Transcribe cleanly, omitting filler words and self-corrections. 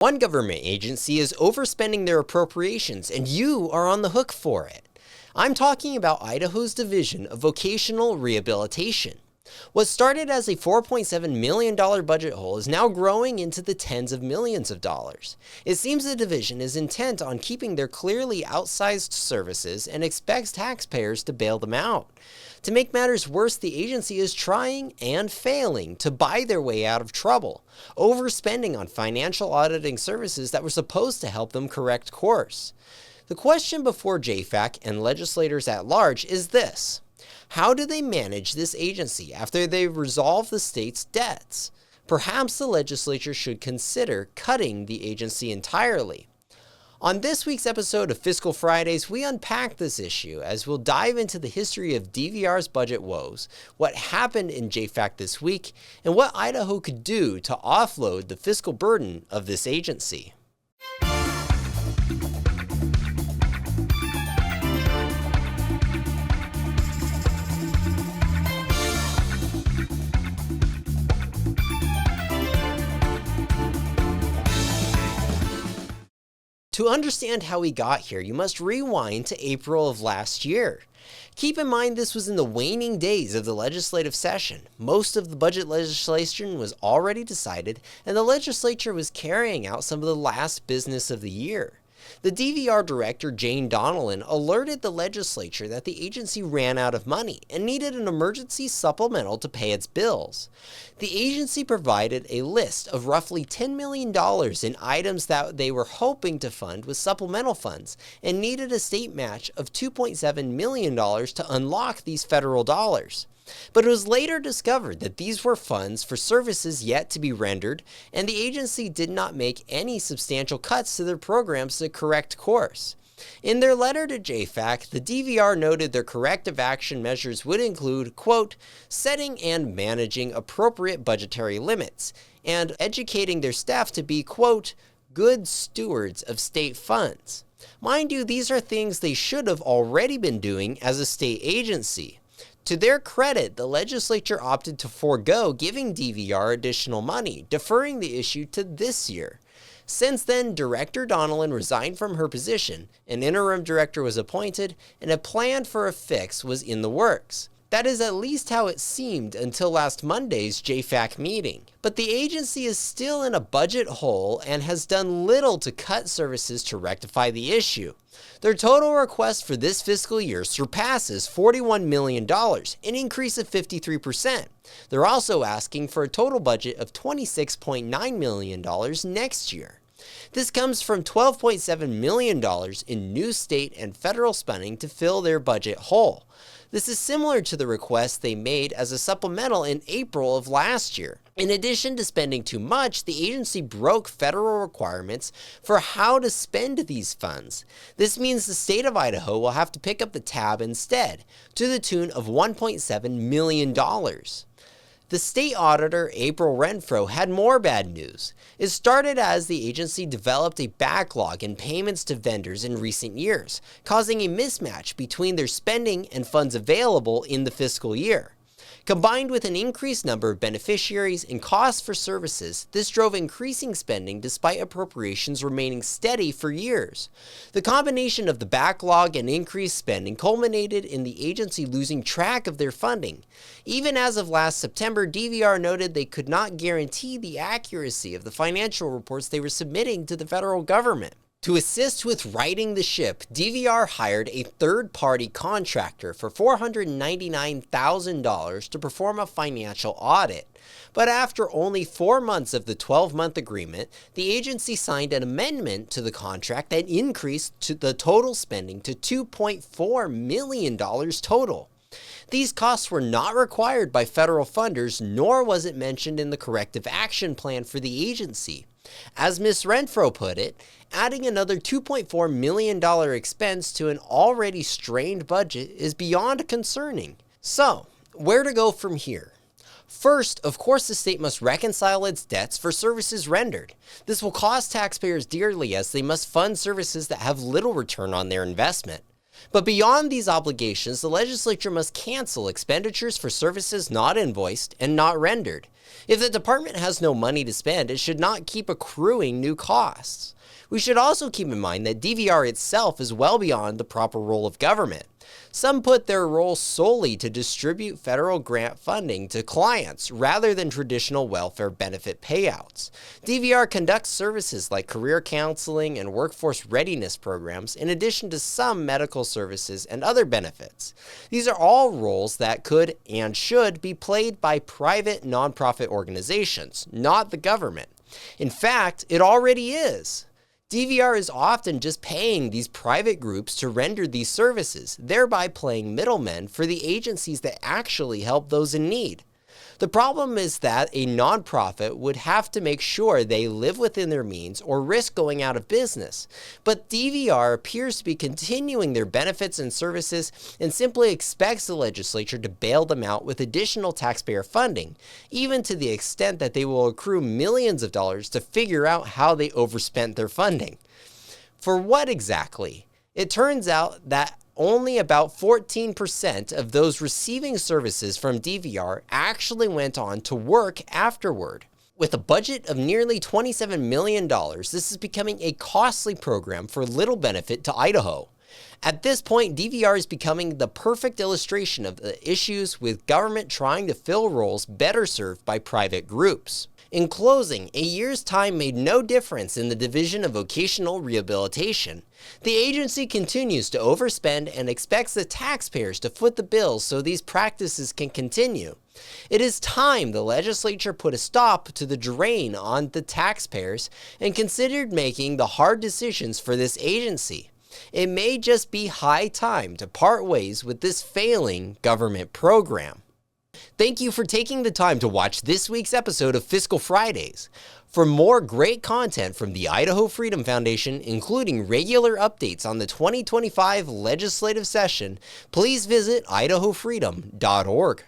One government agency is overspending their appropriations, and you are on the hook for it. I'm talking about Idaho's Division of Vocational Rehabilitation. What started as a $4.7 million budget hole is now growing into the tens of millions of dollars. It seems the division is intent on keeping their clearly outsized services and expects taxpayers to bail them out. To make matters worse, the agency is trying and failing to buy their way out of trouble, overspending on financial auditing services that were supposed to help them correct course. The question before JFAC and legislators at large is this: how do they manage this agency after they resolve the state's debts? Perhaps the legislature should consider cutting the agency entirely. On this week's episode of Fiscal Fridays, we unpack this issue as we'll dive into the history of DVR's budget woes, what happened in JFAC this week, and what Idaho could do to offload the fiscal burden of this agency. To understand how we got here, you must rewind to April of last year. Keep in mind this was in the waning days of the legislative session. Most of the budget legislation was already decided, and the legislature was carrying out some of the last business of the year. The DVR director, Jane Donnellan, alerted the legislature that the agency ran out of money and needed an emergency supplemental to pay its bills. The agency provided a list of roughly $10 million in items that they were hoping to fund with supplemental funds and needed a state match of $2.7 million to unlock these federal dollars. But it was later discovered that these were funds for services yet to be rendered, and the agency did not make any substantial cuts to their programs to correct course. In their letter to JFAC, the DVR noted their corrective action measures would include, quote, setting and managing appropriate budgetary limits, and educating their staff to be, quote, good stewards of state funds. Mind you, these are things they should have already been doing as a state agency. To their credit, the legislature opted to forego giving DVR additional money, deferring the issue to this year. Since then, Director Donnellan resigned from her position, an interim director was appointed, and a plan for a fix was in the works. That is at least how it seemed until last Monday's JFAC meeting. But the agency is still in a budget hole and has done little to cut services to rectify the issue. Their total request for this fiscal year surpasses $41 million, an increase of 53%. They're also asking for a total budget of $26.9 million next year. This comes from $12.7 million in new state and federal spending to fill their budget hole. This is similar to the request they made as a supplemental in April of last year. In addition to spending too much, the agency broke federal requirements for how to spend these funds. This means the state of Idaho will have to pick up the tab instead, to the tune of $1.7 million. The state auditor, April Renfro, had more bad news. It started as the agency developed a backlog in payments to vendors in recent years, causing a mismatch between their spending and funds available in the fiscal year. Combined with an increased number of beneficiaries and costs for services, this drove increasing spending despite appropriations remaining steady for years. The combination of the backlog and increased spending culminated in the agency losing track of their funding. Even as of last September, DVR noted they could not guarantee the accuracy of the financial reports they were submitting to the federal government. To assist with righting the ship, DVR hired a third-party contractor for $499,000 to perform a financial audit. But after only 4 months of the 12-month agreement, the agency signed an amendment to the contract that increased the total spending to $2.4 million total. These costs were not required by federal funders, nor was it mentioned in the corrective action plan for the agency. As Ms. Renfro put it, adding another $2.4 million expense to an already strained budget is beyond concerning. So, where to go from here? First, of course, the state must reconcile its debts for services rendered. This will cost taxpayers dearly as they must fund services that have little return on their investment. But beyond these obligations, the legislature must cancel expenditures for services not invoiced and not rendered. If the department has no money to spend, it should not keep accruing new costs. We should also keep in mind that DVR itself is well beyond the proper role of government. Some put their role solely to distribute federal grant funding to clients rather than traditional welfare benefit payouts. DVR conducts services like career counseling and workforce readiness programs, in addition to some medical services and other benefits. These are all roles that could and should be played by private nonprofit organizations, not the government. In fact, it already is. DVR is often just paying these private groups to render these services, thereby playing middlemen for the agencies that actually help those in need. The problem is that a nonprofit would have to make sure they live within their means or risk going out of business. But DVR appears to be continuing their benefits and services and simply expects the legislature to bail them out with additional taxpayer funding, even to the extent that they will accrue millions of dollars to figure out how they overspent their funding. For what exactly? It turns out that only about 14% of those receiving services from DVR actually went on to work afterward. With a budget of nearly $27 million, this is becoming a costly program for little benefit to Idaho. At this point, DVR is becoming the perfect illustration of the issues with government trying to fill roles better served by private groups. In closing, a year's time made no difference in the Division of Vocational Rehabilitation. The agency continues to overspend and expects the taxpayers to foot the bill so these practices can continue. It is time the legislature put a stop to the drain on the taxpayers and considered making the hard decisions for this agency. It may just be high time to part ways with this failing government program. Thank you for taking the time to watch this week's episode of Fiscal Fridays. For more great content from the Idaho Freedom Foundation, including regular updates on the 2025 legislative session, please visit idahofreedom.org.